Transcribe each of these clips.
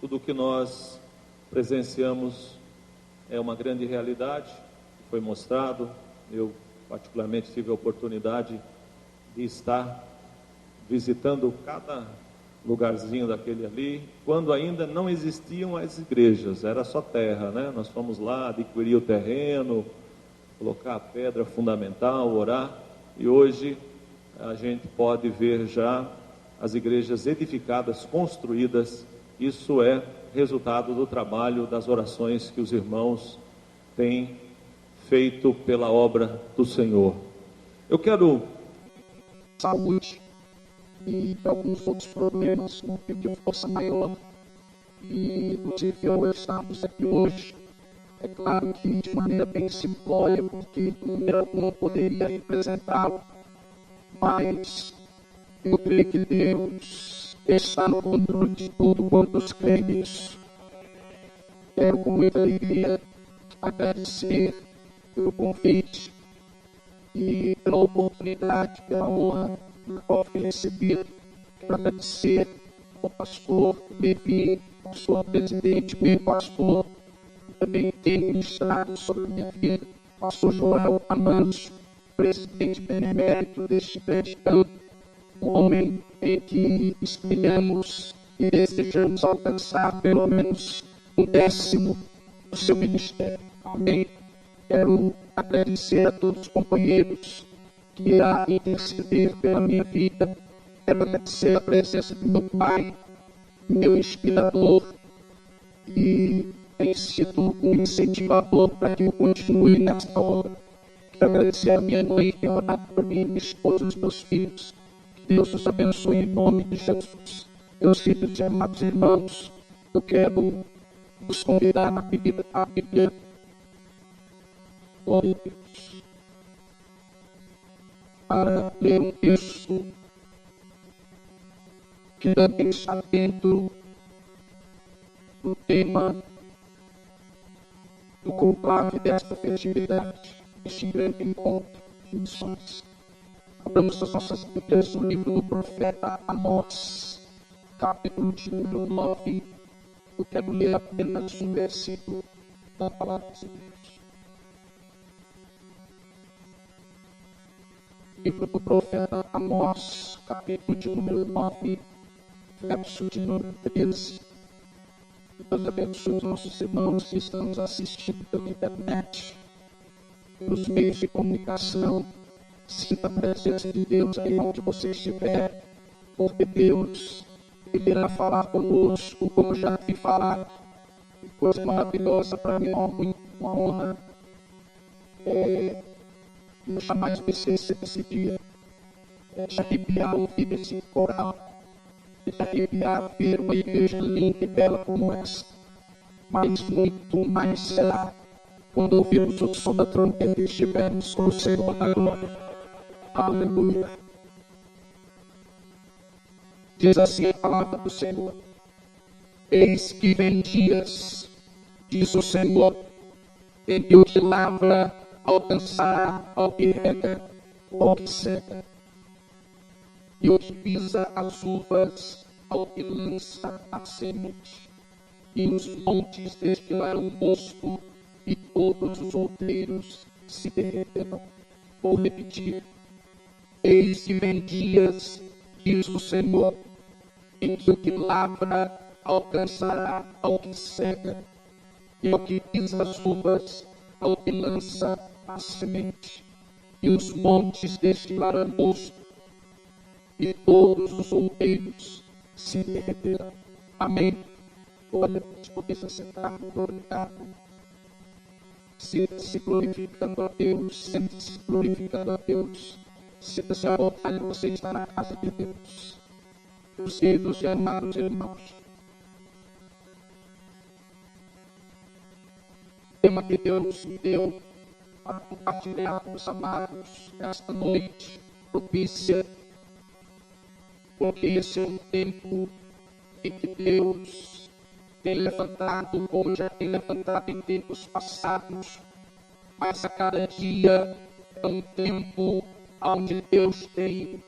Tudo o que nós presenciamos é uma grande realidade, foi mostrado. Eu, particularmente, tive a oportunidade de estar visitando cada lugarzinho daquele ali, quando ainda não existiam as igrejas, era só terra, né? Nós fomos lá adquirir o terreno, colocar a pedra fundamental, orar, e hoje a gente pode ver já as igrejas edificadas, construídas. Isso é resultado do trabalho, das orações que os irmãos têm feito pela obra do Senhor. Eu quero saúde e alguns outros problemas com pediu força maior, e inclusive ao estarmos aqui hoje, é claro que de maneira bem simplória, porque número não poderia representá-lo, mas eu creio que Deus está no controle de tudo quanto os crentes. Quero com muita alegria agradecer pelo convite e pela oportunidade, pela honra na qual fui recebido. Quero agradecer ao pastor Levi, ao seu presidente, meu pastor, que também tem ministrado sobre a minha vida, pastor Joel Amanso, presidente benemérito deste prédio, um homem em que espelhamos e desejamos alcançar pelo menos 1/10 do seu ministério. Amém. Quero agradecer a todos os companheiros que irá interceder pela minha vida. Quero agradecer a presença do meu pai, meu inspirador, e tem sido um incentivador para que eu continue nessa obra. Quero agradecer a minha mãe que ora por mim, minha esposa e os meus filhos. Que Deus os abençoe em nome de Jesus. Meus filhos e amados irmãos, eu quero vos convidar a Bíblia. Glória a Deus. Para ler um texto que também está dentro do tema do conclave desta festividade, este grande encontro de missões. Abramos as nossas Bíblias no livro do profeta Amós, capítulo de número 9. Eu quero ler apenas um versículo da palavra de Deus. Livro do profeta Amós, capítulo de número 9, verso de número 13. Deus abençoe os nossos irmãos que estão nos assistindo pela internet, pelos meios de comunicação. Sinta a presença de Deus aí onde você estiver, porque Deus irá falar conosco, como já te falar. Que coisa maravilhosa para mim, uma honra. Eu jamais pensei esse dia. De arrepiar ouvir esse coral, de arrepiar ver uma igreja linda e bela como essa. Mas muito mais será quando ouvirmos o som da trombeta e estivermos com o Senhor na glória. Aleluia. Diz assim a palavra do Senhor: eis que vem dias, diz o Senhor, em que o que lavra alcançará ao que rega, ao que seca, e o que pisa as uvas, ao que lança a semente, e os montes destilarão mosto, e todos os outeiros se derreterão. Vou repetir: eis que vem dias, diz o Senhor, em que o que lavra alcançará ao que seca, e ao que pisa as uvas, ao que lança a semente, e os montes destilarão mosto, e todos os outeiros se derreterão. Amém. Olha, poder se sentar glorificado. Sinta-se glorificando a Deus, sinta-se glorificando a Deus. Sinta-se à vontade, você está na casa de Deus. Meus queridos e amados irmãos, o tema que Deus me deu para compartilhar com os amados esta noite propícia, porque esse é um tempo em que Deus tem levantado, como já tem levantado em tempos passados, mas a cada dia é um tempo onde Deus tem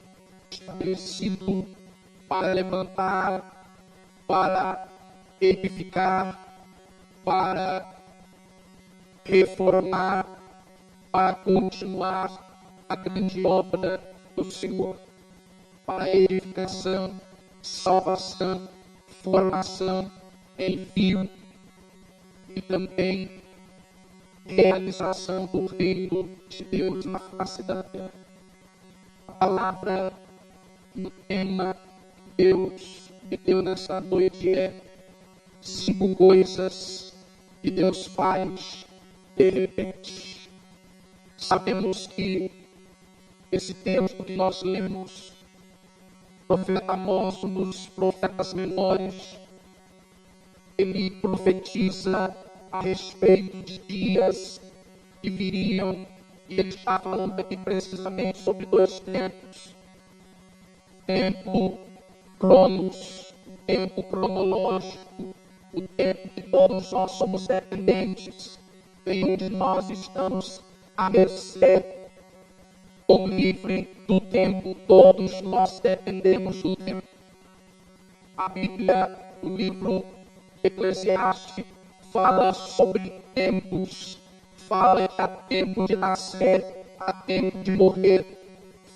estabelecido para levantar, para edificar, para reformar, para continuar a grande obra do Senhor, para a edificação, salvação, formação, envio e também realização do reino de Deus na face da terra. A palavra no tema que Deus me deu nessa noite é 5 coisas que Deus faz de repente. Sabemos que esse texto que nós lemos, profeta Amós, nos profetas menores, ele profetiza a respeito de dias que viriam, e ele está falando aqui precisamente sobre 2 tempos. Tempo cronos, tempo cronológico, o tempo que todos nós somos dependentes, em onde nós estamos à mercê ou livre do tempo, todos nós dependemos do tempo. A Bíblia, o livro Eclesiastes, fala sobre tempos, fala que há tempo de nascer, há tempo de morrer,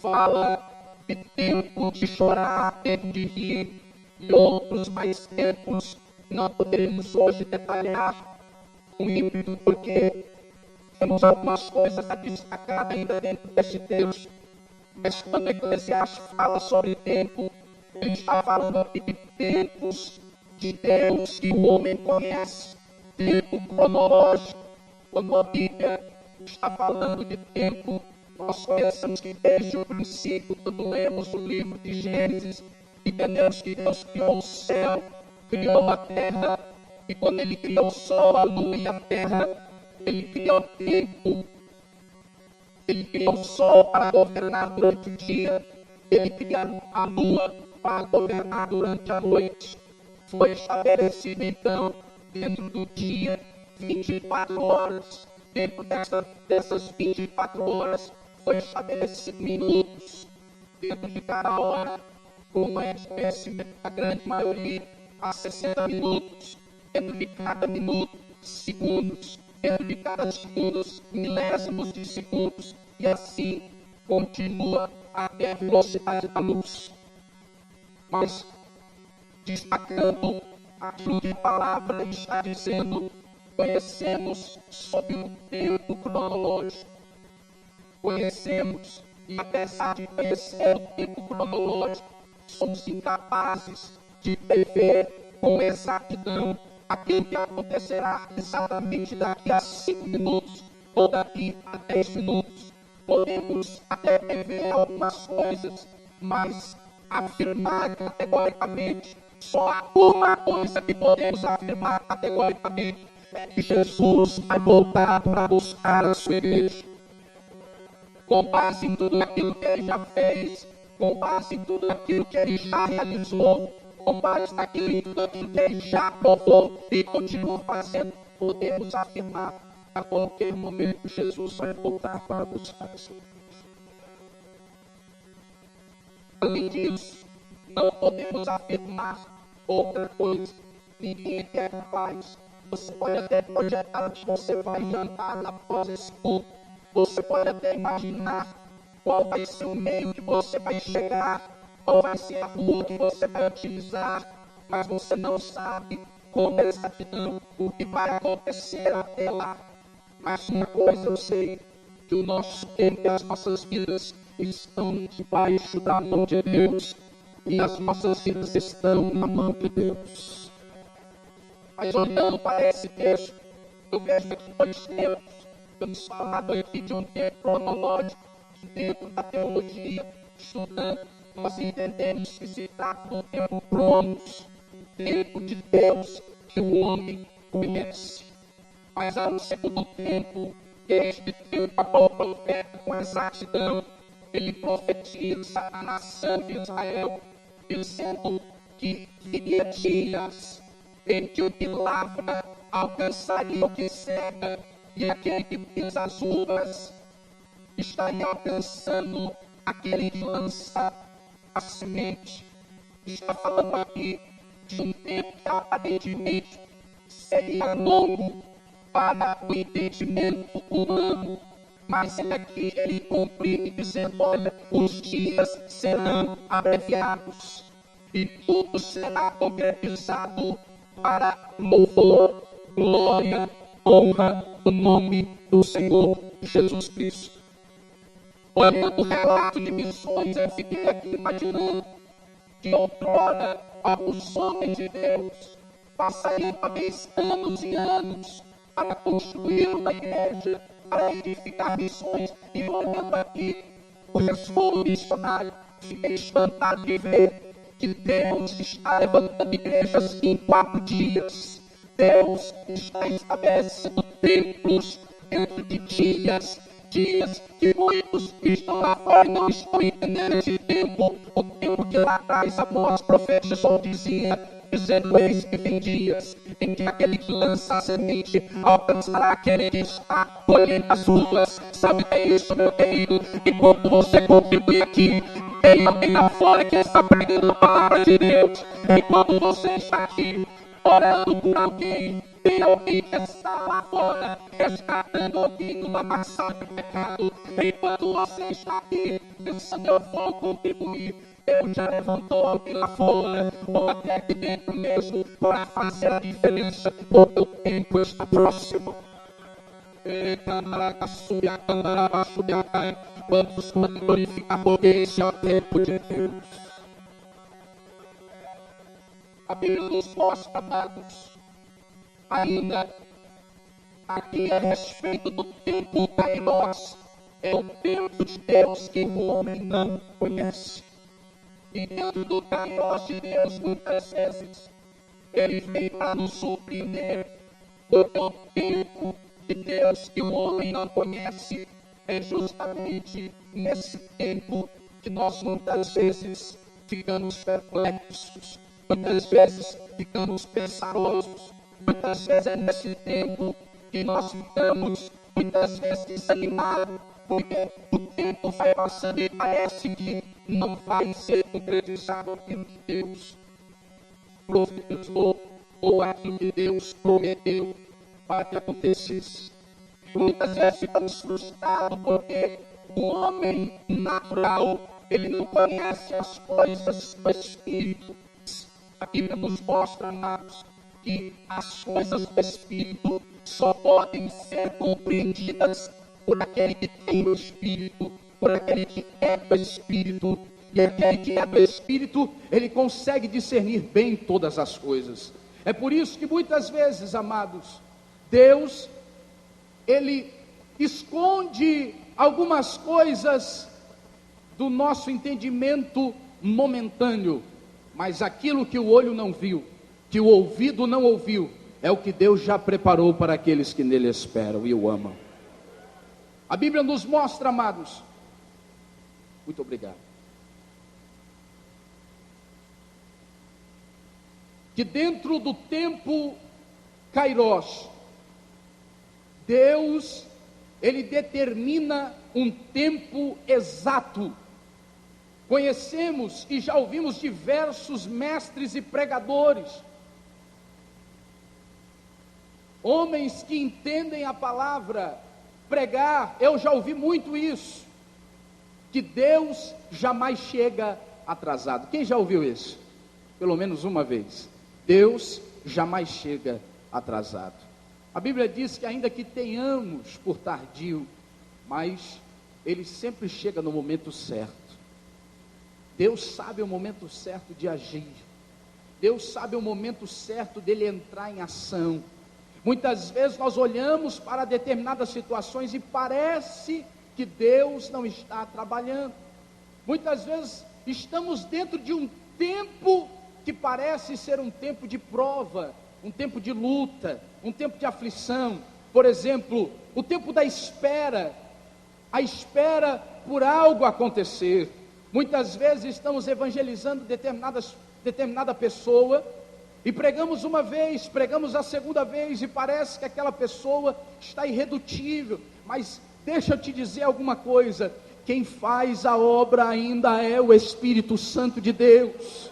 fala de tempo de chorar, tempo de rir, e outros mais tempos que não poderemos hoje detalhar com ímpeto, porque temos algumas coisas a destacar ainda dentro deste texto. Mas quando o Eclesiastes fala sobre tempo, ele está falando aqui de tempos de Deus que o homem conhece, tempo cronológico. Quando a Bíblia está falando de tempo, nós conhecemos que desde o princípio, quando lemos o livro de Gênesis, entendemos que Deus criou o céu, criou a terra, e quando ele criou o sol, a lua e a terra, ele criou o tempo. Ele criou o sol para governar durante o dia, ele criou a lua para governar durante a noite. Foi estabelecido então, dentro do dia, 24 horas. Dentro dessas 24 horas, foi estabelecido minutos. Dentro de cada hora, como é espécie, a grande maioria, há 60 minutos. Dentro de cada minuto, segundos. Dentro de cada segundo, milésimos de segundos. E assim continua até a velocidade da luz. Mas, destacando aquilo que a palavra está dizendo, conhecemos sobre o tempo cronológico. Conhecemos, e apesar de conhecer o tempo cronológico, somos incapazes de prever com exatidão aquilo que acontecerá exatamente daqui a 5 minutos ou daqui a 10 minutos. Podemos até prever algumas coisas, mas afirmar categoricamente, só há uma coisa que podemos afirmar categoricamente, é que Jesus vai voltar para buscar a sua igreja. Com base em tudo aquilo que ele já fez, com base em tudo aquilo que ele já realizou, com base naquilo que ele já provou e continua fazendo, podemos afirmar a qualquer momento Jesus vai voltar para buscar a sua igreja. Além disso, não podemos afirmar outra coisa. Ninguém é capaz. Você pode até projetar que você vai jantar após esse culto. Você pode até imaginar qual vai ser o meio que você vai chegar, qual vai ser a rua que você vai utilizar, mas você não sabe com exatidão o que vai acontecer até lá. Mas uma coisa eu sei, que o nosso tempo e as nossas vidas estão debaixo da mão de Deus, e as nossas vidas estão na mão de Deus. Mas olhando para esse texto, eu vejo aqui 2 tempos. Temos falado aqui de um tempo cronológico, dentro da teologia, estudando, nós entendemos que se trata do tempo cronos, tempo de Deus que o homem conhece. Mas há um segundo tempo, que este tempo a o profeta com exatidão, ele profetiza a nação de Israel, dizendo que viria dias em que o que lavra alcançaria o que cega, e aquele que pisa as uvas estaria alcançando aquele que lança a semente. Está falando aqui de um tempo que aparentemente seria longo para o entendimento humano, mas é que ele cumpre dizendo: olha, os dias serão abreviados e tudo será concretizado para louvor, glória, honra do nome do Senhor Jesus Cristo. Olhando o relato de missões, eu fiquei aqui imaginando que outrora alguns homens de Deus passariam talvez anos e anos para construir uma igreja, para edificar missões, e olhando aqui o esforço missionário, fiquei espantado de ver que Deus está levantando igrejas em 4 dias. Deus está estabelecendo templos dentro de dias que muitos que estão lá fora não estão entendendo esse tempo, o tempo que lá atrás a voz profética só dizia, dizendo: eis que vem dias em que aquele que lança a semente alcançará aquele que está colhendo as uvas. Sabe o que é isso, meu querido? E quando você contribui aqui, tem alguém lá fora que está pregando a palavra de Deus. Enquanto você está aqui orando por alguém, tem alguém que está lá fora resgatando alguém numa massacre de pecado. Enquanto você está aqui pensando: eu vou contribuir, Deus já levantou alguém lá fora, ou até aqui dentro mesmo, para fazer a diferença, porque o tempo está próximo. Vamos glorificar, porque esse é o tempo de Deus. A Bíblia nos mostra, amados, ainda aqui a respeito do tempo Kairos. É o tempo de Deus que o homem não conhece. E dentro do Kairos de Deus, muitas vezes, ele vem para nos surpreender. Porque o tempo de Deus que o homem não conhece é justamente nesse tempo que nós muitas vezes ficamos perplexos, muitas vezes ficamos pesarosos, muitas vezes é nesse tempo que nós ficamos muitas vezes desanimados, porque o tempo vai passando e parece que não vai ser concretizado em Deus profetizou, ou aquilo que Deus prometeu para que acontecesse. Muitas vezes ficamos frustrados porque o homem natural, ele não conhece as coisas do Espírito. A Bíblia nos mostra, amados, que as coisas do Espírito só podem ser compreendidas por aquele que tem o Espírito, por aquele que é do Espírito. E aquele que é do Espírito, ele consegue discernir bem todas as coisas. É por isso que muitas vezes, amados, Deus, ele esconde algumas coisas do nosso entendimento momentâneo, mas aquilo que o olho não viu, que o ouvido não ouviu, é o que Deus já preparou para aqueles que nele esperam e o amam. A Bíblia nos mostra, amados, muito obrigado, que dentro do tempo Kairos, Deus, ele determina um tempo exato. Conhecemos e já ouvimos diversos mestres e pregadores, homens que entendem a palavra, pregar. Eu já ouvi muito isso, que Deus jamais chega atrasado. Quem já ouviu isso? Pelo menos uma vez. Deus jamais chega atrasado. A Bíblia diz que ainda que tenhamos por tardio, mas ele sempre chega no momento certo. Deus sabe o momento certo de agir. Deus sabe o momento certo dele entrar em ação. Muitas vezes nós olhamos para determinadas situações e parece que Deus não está trabalhando. Muitas vezes estamos dentro de um tempo que parece ser um tempo de prova, um tempo de luta, um tempo de aflição. Por exemplo, o tempo da espera, a espera por algo acontecer. Muitas vezes estamos evangelizando determinada pessoa, e pregamos uma vez, pregamos a segunda vez, e parece que aquela pessoa está irredutível, mas deixa eu te dizer alguma coisa, quem faz a obra ainda é o Espírito Santo de Deus.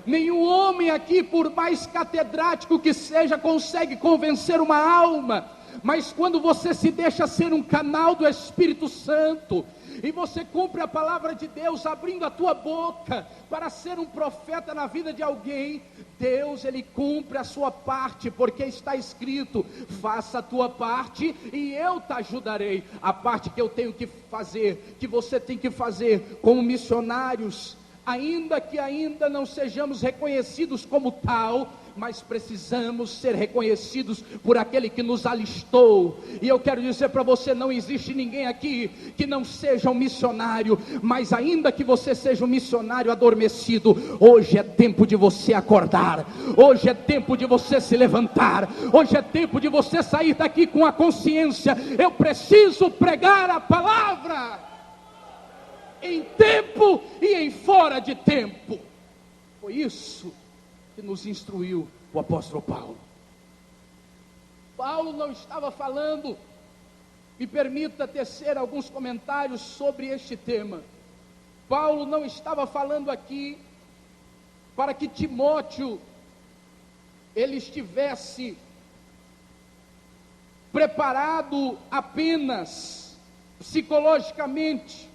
Nenhum homem aqui, por mais catedrático que seja, consegue convencer uma alma. Mas quando você se deixa ser um canal do Espírito Santo, e você cumpre a palavra de Deus, abrindo a tua boca para ser um profeta na vida de alguém, Deus, Ele cumpre a sua parte, porque está escrito: faça a tua parte e eu te ajudarei. A parte que eu tenho que fazer, que você tem que fazer como missionários, ainda que ainda não sejamos reconhecidos como tal, mas precisamos ser reconhecidos por aquele que nos alistou. E eu quero dizer para você, não existe ninguém aqui que não seja um missionário, mas ainda que você seja um missionário adormecido, hoje é tempo de você acordar, hoje é tempo de você se levantar, hoje é tempo de você sair daqui com a consciência: eu preciso pregar a palavra, em tempo e em fora de tempo. Foi isso que nos instruiu o apóstolo Paulo. Paulo não estava falando, me permita tecer alguns comentários sobre este tema. Paulo não estava falando aqui para que Timóteo ele estivesse preparado apenas psicologicamente.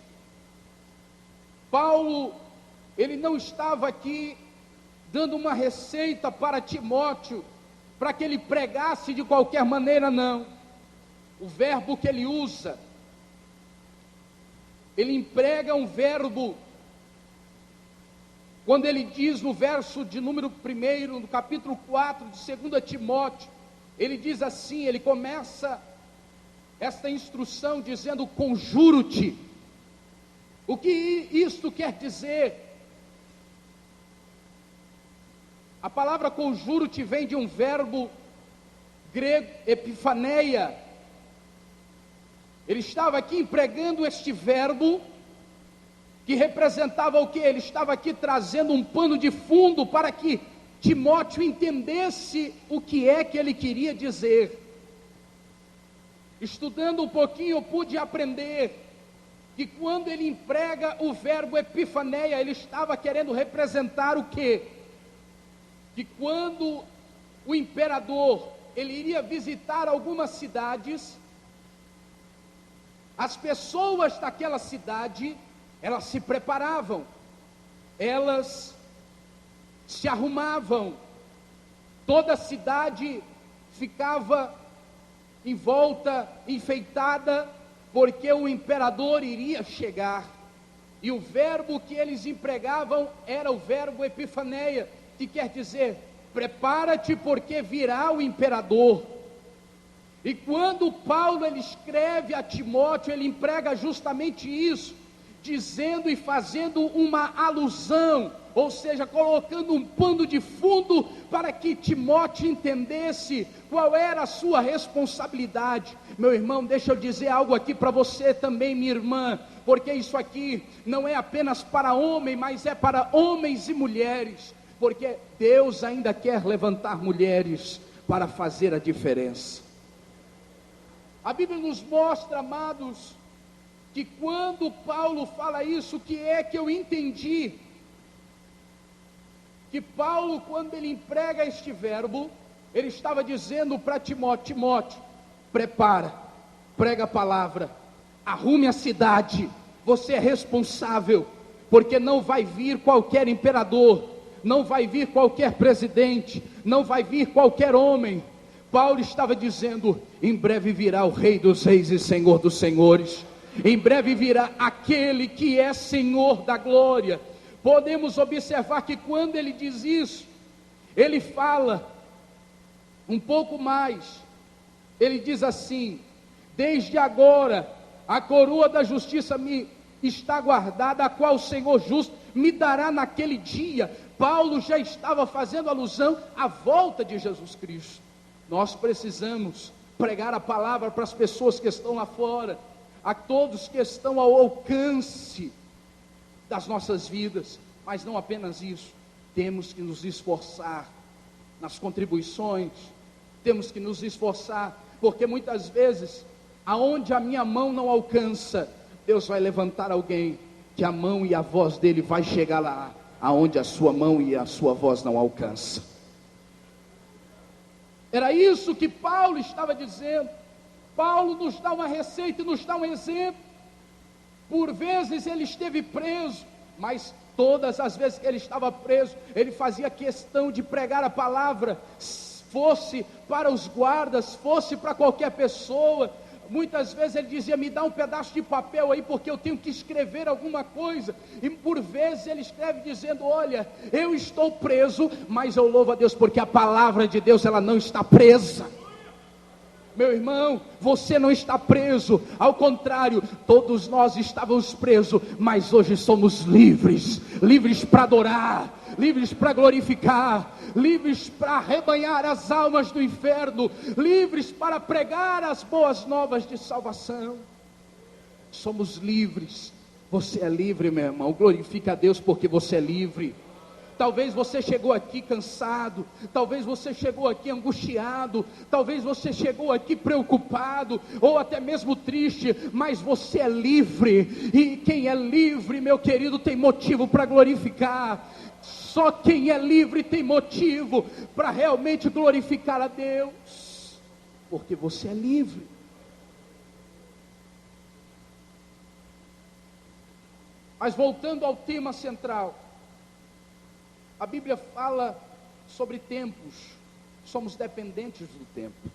Paulo, ele não estava aqui dando uma receita para Timóteo, para que ele pregasse de qualquer maneira, não. O verbo que ele usa, ele emprega um verbo, quando ele diz no verso de número 1, no capítulo 4 de 2 Timóteo, ele diz assim, ele começa esta instrução dizendo: conjuro-te. O que isto quer dizer? A palavra conjuro-te vem de um verbo grego, epifaneia. Ele estava aqui empregando este verbo, que representava o que? Ele estava aqui trazendo um pano de fundo para que Timóteo entendesse o que é que ele queria dizer. Estudando um pouquinho, eu pude aprender que quando ele emprega o verbo epifaneia, ele estava querendo representar o quê? Que quando o imperador ele iria visitar algumas cidades, as pessoas daquela cidade, elas se preparavam, elas se arrumavam, toda a cidade ficava em volta, enfeitada, porque o imperador iria chegar. E o verbo que eles empregavam era o verbo epifaneia, que quer dizer: prepara-te, porque virá o imperador. E quando Paulo ele escreve a Timóteo, ele emprega justamente isso, dizendo e fazendo uma alusão, ou seja, colocando um pano de fundo para que Timóteo entendesse qual era a sua responsabilidade. Meu irmão, deixa eu dizer algo aqui para você também, minha irmã, porque isso aqui não é apenas para homem, mas é para homens e mulheres, porque Deus ainda quer levantar mulheres para fazer a diferença. A Bíblia nos mostra, amados, que quando Paulo fala isso, que é que eu entendi? Que Paulo, quando ele emprega este verbo, ele estava dizendo para Timóteo: Timóteo, prepara, prega a palavra, arrume a cidade, você é responsável, porque não vai vir qualquer imperador, não vai vir qualquer presidente, não vai vir qualquer homem. Paulo estava dizendo: em breve virá o Rei dos Reis e Senhor dos Senhores, em breve virá aquele que é Senhor da glória. Podemos observar que quando ele diz isso, ele fala um pouco mais, ele diz assim: desde agora a coroa da justiça me está guardada, a qual o Senhor justo me dará naquele dia. Paulo já estava fazendo alusão à volta de Jesus Cristo. Nós precisamos pregar a palavra para as pessoas que estão lá fora, a todos que estão ao alcance das nossas vidas, mas não apenas isso, temos que nos esforçar nas contribuições, temos que nos esforçar, porque muitas vezes, aonde a minha mão não alcança, Deus vai levantar alguém, que a mão e a voz dele vai chegar lá, aonde a sua mão e a sua voz não alcançam. Era isso que Paulo estava dizendo. Paulo nos dá uma receita e nos dá um exemplo. Por vezes ele esteve preso, mas todas as vezes que ele estava preso, ele fazia questão de pregar a palavra, fosse para os guardas, fosse para qualquer pessoa. Muitas vezes ele dizia: me dá um pedaço de papel aí, porque eu tenho que escrever alguma coisa. E por vezes ele escreve dizendo: olha, eu estou preso, mas eu louvo a Deus, porque a palavra de Deus, ela não está presa. Meu irmão, você não está preso, ao contrário, todos nós estávamos presos, mas hoje somos livres, livres para adorar, livres para glorificar, livres para arrebanhar as almas do inferno, livres para pregar as boas novas de salvação. Somos livres. Você é livre, meu irmão. Glorifica a Deus porque você é livre. Talvez você chegou aqui cansado, talvez você chegou aqui angustiado, talvez você chegou aqui preocupado, ou até mesmo triste, mas você é livre. E quem é livre, meu querido, tem motivo para glorificar. Só quem é livre tem motivo para realmente glorificar a Deus, porque você é livre. Mas voltando ao tema central, a Bíblia fala sobre tempos, somos dependentes do tempo.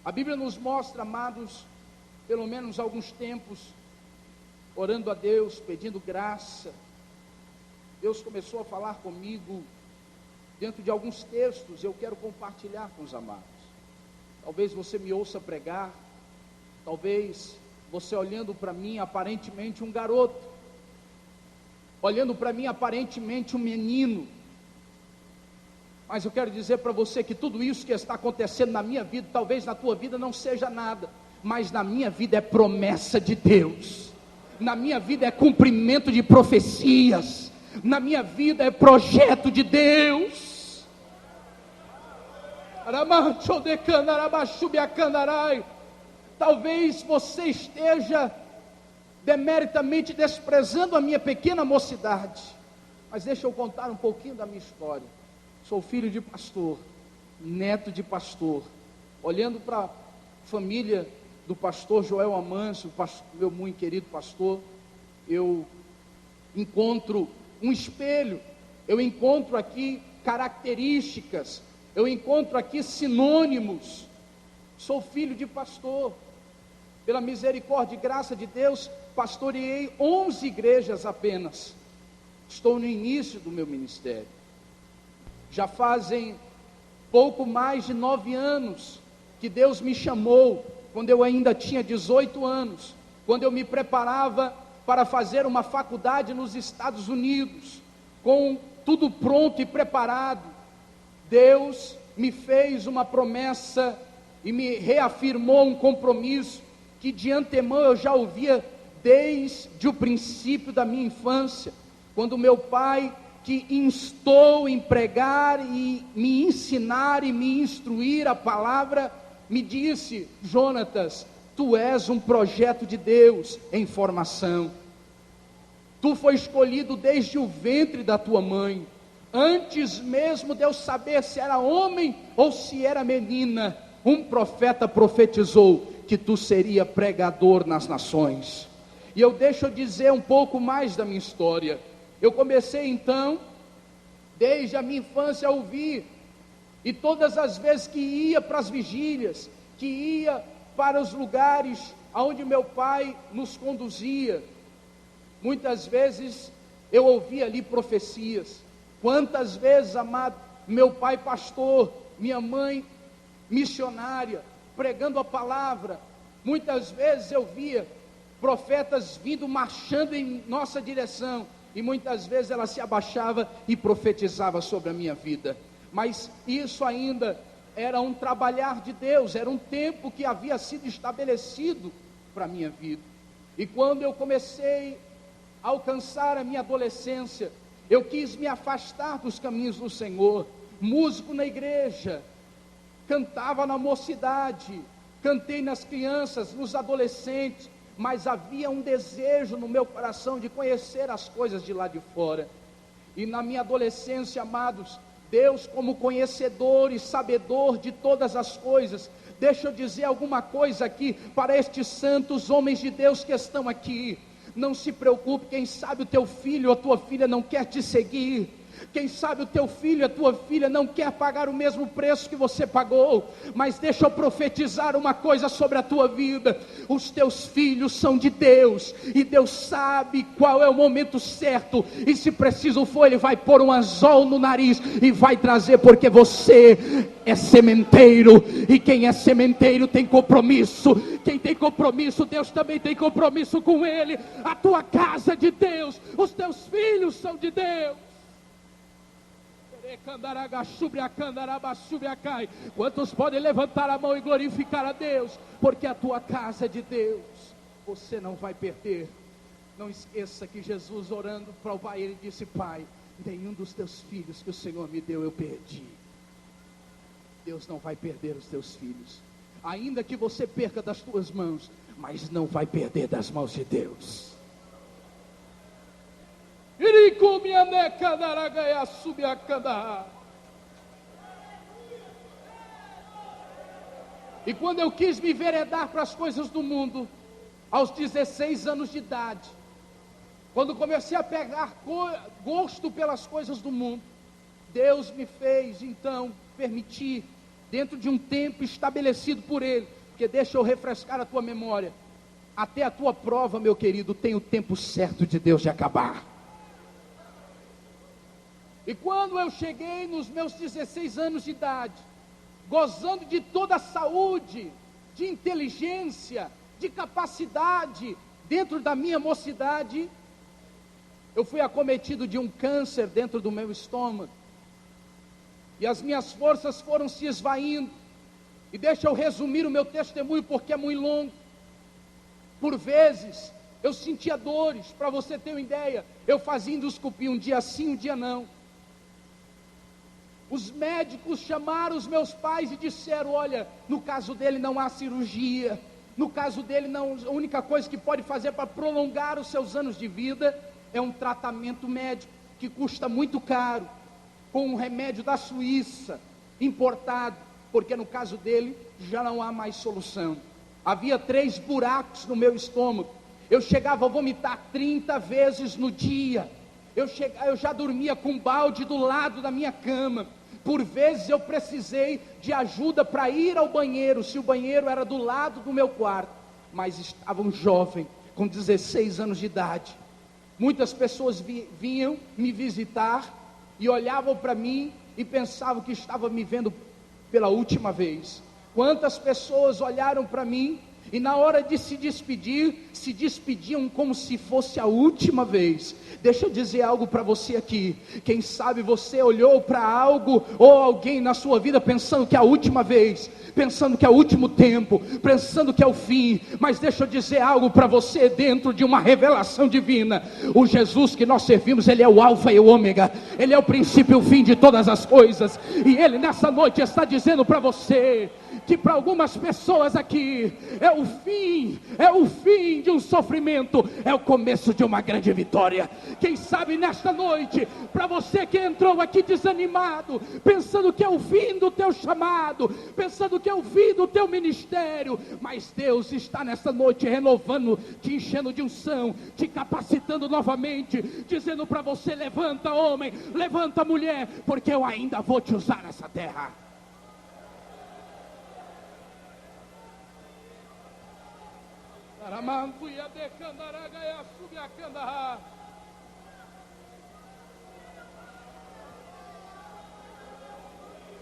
A Bíblia nos mostra, amados, pelo menos alguns tempos, orando a Deus, pedindo graça. Deus começou a falar comigo dentro de alguns textos, eu quero compartilhar com os amados. Talvez você me ouça pregar, talvez você olhando para mim, aparentemente um garoto, olhando para mim, aparentemente um menino, mas eu quero dizer para você que tudo isso que está acontecendo na minha vida, talvez na tua vida não seja nada, mas na minha vida é promessa de Deus, na minha vida é cumprimento de profecias, na minha vida é projeto de Deus. Talvez você esteja demeritamente desprezando a minha pequena mocidade, mas deixa eu contar um pouquinho da minha história. Sou filho de pastor, neto de pastor. Olhando para a família do pastor Joel Amâncio, meu muito querido pastor, eu encontro um espelho, eu encontro aqui características, eu encontro aqui sinônimos. Sou filho de pastor, pela misericórdia e graça de Deus, pastoreei 11 igrejas apenas. Estou no início do meu ministério. Já fazem pouco mais de 9 anos que Deus me chamou, quando eu ainda tinha 18 anos, quando eu me preparava para fazer uma faculdade nos Estados Unidos, com tudo pronto e preparado. Deus me fez uma promessa e me reafirmou um compromisso que de antemão eu já ouvia desde o princípio da minha infância, quando meu pai, que instou em pregar e me ensinar e me instruir a palavra, me disse: Jonatas, tu és um projeto de Deus em formação, tu foi escolhido desde o ventre da tua mãe, antes mesmo de eu saber se era homem ou se era menina, um profeta profetizou que tu seria pregador nas nações. E deixa eu dizer um pouco mais da minha história. Eu comecei então, desde a minha infância, a ouvir, e todas as vezes que ia para as vigílias, que ia para os lugares aonde meu pai nos conduzia, muitas vezes eu ouvia ali profecias. Quantas vezes, amado, meu pai pastor, minha mãe missionária, pregando a palavra, muitas vezes eu via profetas vindo, marchando em nossa direção, e muitas vezes ela se abaixava e profetizava sobre a minha vida. Mas isso ainda era um trabalhar de Deus, era um tempo que havia sido estabelecido para a minha vida. E quando eu comecei a alcançar a minha adolescência, eu quis me afastar dos caminhos do Senhor. Músico na igreja, cantava na mocidade, cantei nas crianças, nos adolescentes, mas havia um desejo no meu coração de conhecer as coisas de lá de fora. E na minha adolescência, amados, Deus, como conhecedor e sabedor de todas as coisas, deixa eu dizer alguma coisa aqui para estes santos homens de Deus que estão aqui. Não se preocupe, quem sabe o teu filho ou a tua filha não quer te seguir. Quem sabe o teu filho, a tua filha não quer pagar o mesmo preço que você pagou, mas deixa eu profetizar uma coisa sobre a tua vida: os teus filhos são de Deus, e Deus sabe qual é o momento certo, e se preciso for, Ele vai pôr um anzol no nariz, e vai trazer, porque você é sementeiro, e quem é sementeiro tem compromisso. Quem tem compromisso, Deus também tem compromisso com Ele. A tua casa é de Deus, os teus filhos são de Deus. Quantos podem levantar a mão e glorificar a Deus? Porque a tua casa é de Deus. Você não vai perder. Não esqueça que Jesus, orando para o Pai, Ele disse: Pai, nenhum dos teus filhos que o Senhor me deu eu perdi. Deus não vai perder os teus filhos, ainda que você perca das tuas mãos, mas não vai perder das mãos de Deus. E quando eu quis me enveredar para as coisas do mundo, aos 16 anos de idade, quando comecei a pegar gosto pelas coisas do mundo, Deus me fez então permitir, dentro de um tempo estabelecido por Ele, porque deixa eu refrescar a tua memória, até a tua prova, meu querido, tem o tempo certo de Deus de acabar. E quando eu cheguei nos meus 16 anos de idade, gozando de toda a saúde, de inteligência, de capacidade, dentro da minha mocidade, eu fui acometido de um câncer dentro do meu estômago, e as minhas forças foram se esvaindo. E deixa eu resumir o meu testemunho, porque é muito longo. Por vezes, eu sentia dores, para você ter uma ideia, eu fazia endoscopia um dia sim, um dia não. Os médicos chamaram os meus pais e disseram: olha, no caso dele não há cirurgia, no caso dele não, a única coisa que pode fazer para prolongar os seus anos de vida é um tratamento médico, que custa muito caro, com um remédio da Suíça, importado, porque no caso dele já não há mais solução. Havia 3 buracos no meu estômago, eu chegava a vomitar 30 vezes no dia, eu já dormia com um balde do lado da minha cama. Por vezes eu precisei de ajuda para ir ao banheiro, se o banheiro era do lado do meu quarto, mas estava um jovem, com 16 anos de idade. Muitas pessoas vinham me visitar, e olhavam para mim, e pensavam que estavam me vendo pela última vez. Quantas pessoas olharam para mim, e na hora de se despedir, se despediam como se fosse a última vez. Deixa eu dizer algo para você aqui. Quem sabe você olhou para algo ou alguém na sua vida pensando que é a última vez, pensando que é o último tempo, pensando que é o fim. Mas deixa eu dizer algo para você, dentro de uma revelação divina. O Jesus que nós servimos, Ele é o alfa e o ômega, Ele é o princípio e o fim de todas as coisas. E Ele nessa noite está dizendo para você que para algumas pessoas aqui é o fim de um sofrimento, é o começo de uma grande vitória. Quem sabe nesta noite, para você que entrou aqui desanimado, pensando que é o fim do teu chamado, pensando que é o fim do teu ministério, mas Deus está nesta noite renovando, te enchendo de unção, te capacitando novamente, dizendo para você: levanta, homem, levanta, mulher, porque eu ainda vou te usar nessa terra.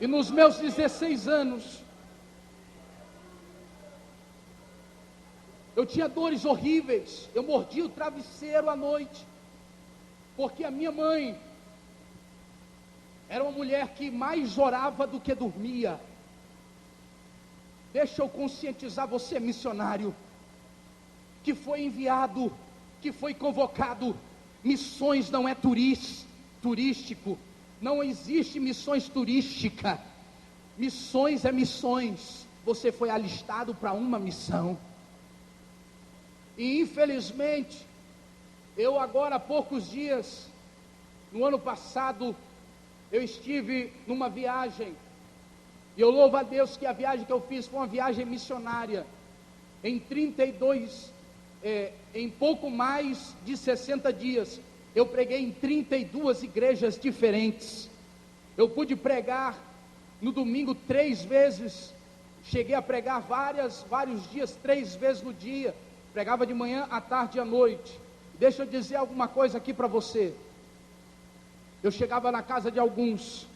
E nos meus 16 anos, eu tinha dores horríveis, eu mordia o travesseiro à noite, porque a minha mãe era uma mulher que mais orava do que dormia. Deixa eu conscientizar você, missionário, que foi enviado, que foi convocado. Missões não é turístico, não existe missões turística, missões é missões. Você foi alistado para uma missão, e infelizmente, eu agora há poucos dias, No ano passado, eu estive numa viagem, e eu louvo a Deus que a viagem que eu fiz foi uma viagem missionária. Em em pouco mais de 60 dias, eu preguei em 32 igrejas diferentes. Eu pude pregar no domingo 3 vezes, cheguei a pregar vários dias, 3 vezes no dia, pregava de manhã, à tarde e à noite. Deixa eu dizer alguma coisa aqui para você. Eu chegava na casa de alguns,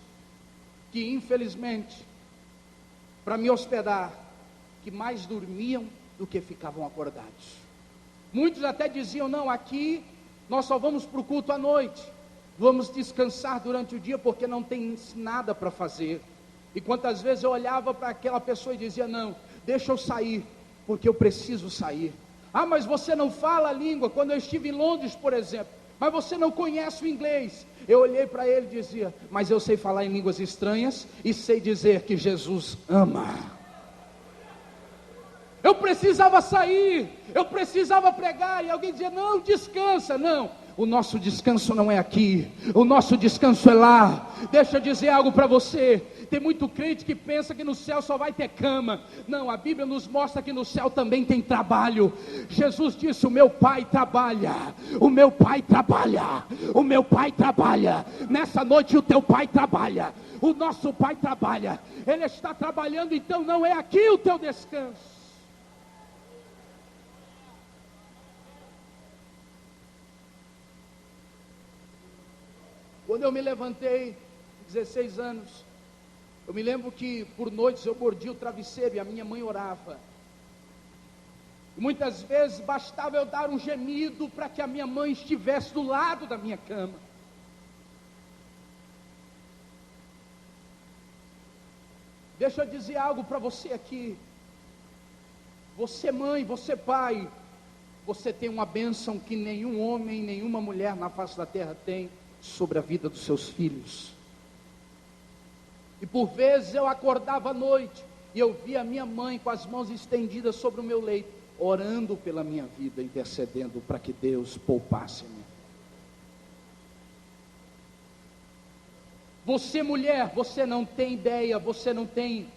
que infelizmente, para me hospedar, que mais dormiam do que ficavam acordados. Muitos até diziam, não, aqui nós só vamos para o culto à noite, vamos descansar durante o dia, porque não tem nada para fazer. E quantas vezes eu olhava para aquela pessoa e dizia, não, deixa eu sair, porque eu preciso sair. Ah, mas você não fala a língua. Quando eu estive em Londres, por exemplo, mas você não conhece o inglês. Eu olhei para ele e dizia, mas eu sei falar em línguas estranhas e sei dizer que Jesus ama. Eu precisava sair, eu precisava pregar, e alguém dizia, não, descansa. Não, o nosso descanso não é aqui, o nosso descanso é lá. Deixa eu dizer algo para você. Tem muito crente que pensa que no céu só vai ter cama. Não, a Bíblia nos mostra que no céu também tem trabalho. Jesus disse, o meu Pai trabalha, o meu Pai trabalha, o meu Pai trabalha. Nessa noite o teu Pai trabalha, o nosso Pai trabalha. Ele está trabalhando, então não é aqui o teu descanso. Quando eu me levantei, 16 anos, eu me lembro que por noites eu mordia o travesseiro e a minha mãe orava. E muitas vezes bastava eu dar um gemido para que a minha mãe estivesse do lado da minha cama. Deixa eu dizer algo para você aqui. Você mãe, você pai, você tem uma bênção que nenhum homem, nenhuma mulher na face da terra tem sobre a vida dos seus filhos. E por vezes eu acordava à noite e eu via a minha mãe com as mãos estendidas sobre o meu leito, orando pela minha vida, intercedendo para que Deus poupasse-me. Você mulher, você não tem ideia, você não tem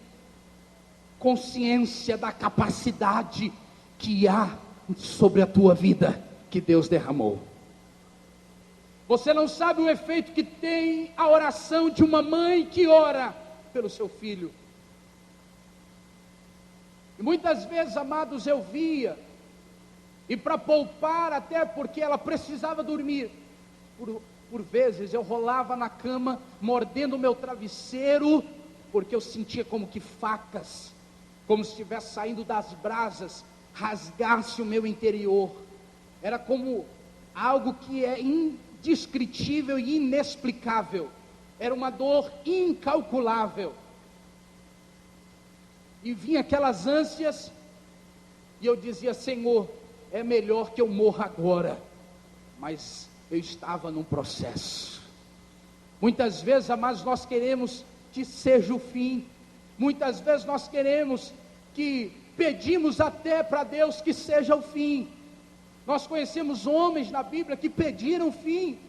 consciência da capacidade que há sobre a tua vida, que Deus derramou. Você não sabe o efeito que tem a oração de uma mãe que ora pelo seu filho. E muitas vezes, amados, eu via, e para poupar, até porque ela precisava dormir, por vezes eu rolava na cama, mordendo o meu travesseiro, porque eu sentia como que facas, como se estivesse saindo das brasas, rasgasse o meu interior. Era como algo que é indescritível e inexplicável. Era uma dor incalculável. E vinha aquelas ânsias, e eu dizia, Senhor, é melhor que eu morra agora. Mas eu estava num processo. Muitas vezes, amados, nós queremos que seja o fim. Muitas vezes nós queremos que pedimos até para Deus que seja o fim. Nós conhecemos homens na Bíblia que pediram o fim.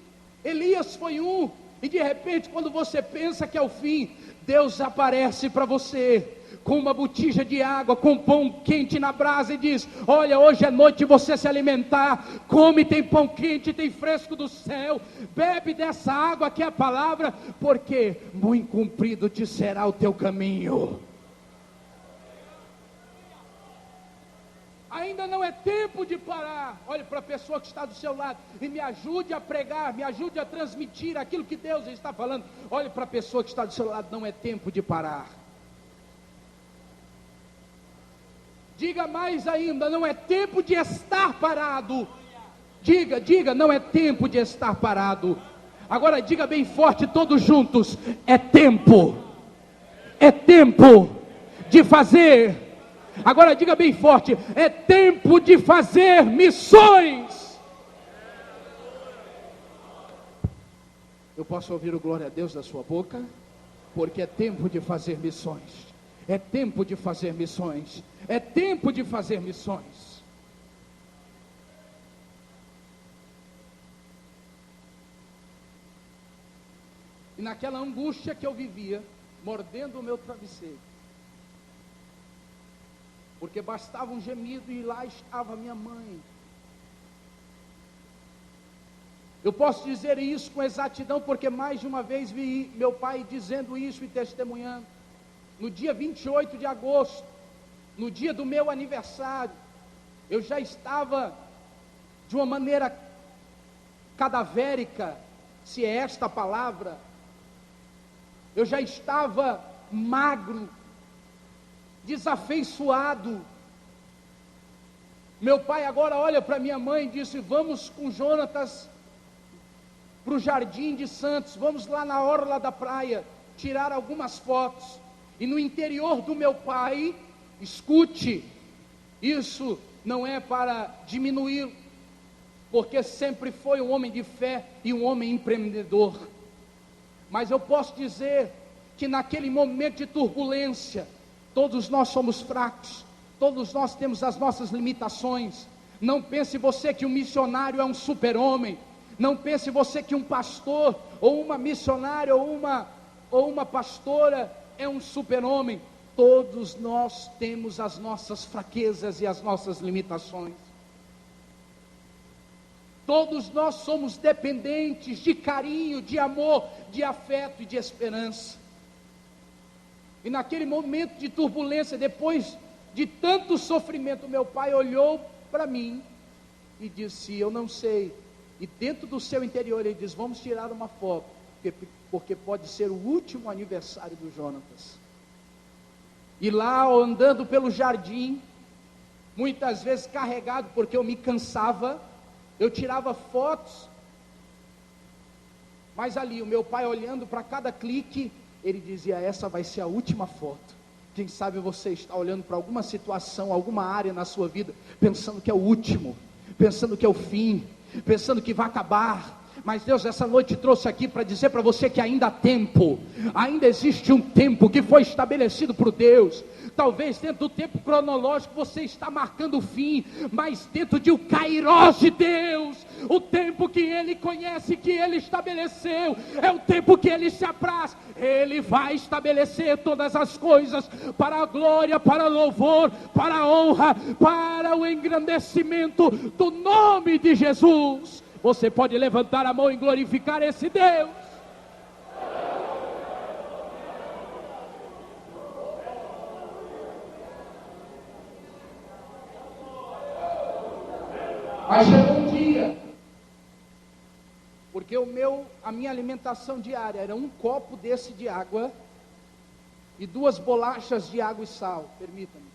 Elias foi um, e de repente, quando você pensa que é o fim, Deus aparece para você com uma botija de água, com pão quente na brasa, e diz, olha, hoje é noite de você se alimentar, come, tem pão quente, tem fresco do céu, bebe dessa água que é a palavra, porque muito comprido te será o teu caminho. Ainda não é tempo de parar. Olhe para a pessoa que está do seu lado e me ajude a pregar, me ajude a transmitir aquilo que Deus está falando. Olhe para a pessoa que está do seu lado, não é tempo de parar. Diga mais ainda, não é tempo de estar parado. Diga, não é tempo de estar parado. Agora diga bem forte, todos juntos, é tempo de fazer. Agora diga bem forte, é tempo de fazer missões. Eu posso ouvir o glória a Deus da sua boca? Porque é tempo de fazer missões. É tempo de fazer missões. É tempo de fazer missões. naquela angústia que eu vivia, mordendo o meu travesseiro, porque bastava um gemido e lá estava minha mãe. Eu posso dizer isso com exatidão, porque mais de uma vez vi meu pai dizendo isso e testemunhando. No dia 28 de agosto, no dia do meu aniversário, eu já estava de uma maneira cadavérica, se é esta a palavra. Eu já estava magro, desafeiçoado. Meu pai agora olha para minha mãe e disse: vamos com Jonatas para o Jardim de Santos, vamos lá na orla da praia, tirar algumas fotos. E no interior do meu pai, escute, isso não é para diminuir, porque sempre foi um homem de fé e um homem empreendedor, mas eu posso dizer que naquele momento de turbulência, todos nós somos fracos, todos nós temos as nossas limitações. Não pense você que um missionário é um super-homem, não pense você que um pastor, ou uma missionária, ou uma pastora é um super-homem. Todos nós temos as nossas fraquezas e as nossas limitações. Todos nós somos dependentes de carinho, de amor, de afeto e de esperança. E naquele momento de turbulência, depois de tanto sofrimento, meu pai olhou para mim e disse: eu não sei. E dentro do seu interior ele diz: vamos tirar uma foto, porque pode ser o último aniversário do Jonatas. E lá, andando pelo jardim, muitas vezes carregado, porque eu me cansava, eu tirava fotos, mas ali o meu pai olhando para cada clique, ele dizia: essa vai ser a última foto. Quem sabe você está olhando para alguma situação, alguma área na sua vida, pensando que é o último, pensando que é o fim, pensando que vai acabar. Mas Deus essa noite trouxe aqui para dizer para você que ainda há tempo, ainda existe um tempo que foi estabelecido por Deus. Talvez dentro do tempo cronológico você está marcando o fim, mas dentro de o Kairos de Deus, o tempo que Ele conhece, que Ele estabeleceu, é o tempo que Ele se apraz. Ele vai estabelecer todas as coisas para a glória, para o louvor, para a honra, para o engrandecimento do nome de Jesus. Você pode levantar a mão e glorificar esse Deus. Mas chegou um dia, porque a minha alimentação diária era um copo desse de água e 2 bolachas de água e sal, permita-me.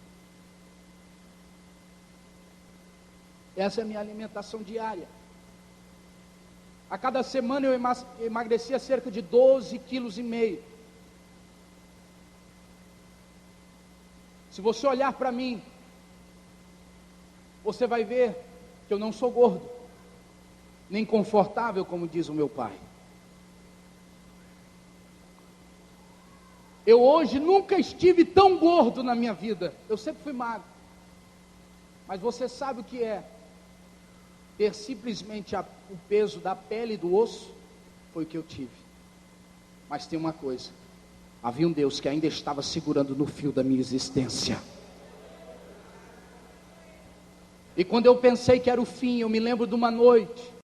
Essa é a minha alimentação diária. A cada semana eu emagrecia cerca de 12,5 kg. Se você olhar para mim, você vai ver que eu não sou gordo, nem confortável, como diz o meu pai. Eu hoje nunca estive tão gordo na minha vida. Eu sempre fui magro. Mas você sabe o que é ter simplesmente o peso da pele e do osso? Foi o que eu tive. Mas tem uma coisa: havia um Deus que ainda estava segurando no fio da minha existência. E quando eu pensei que era o fim, eu me lembro de uma noite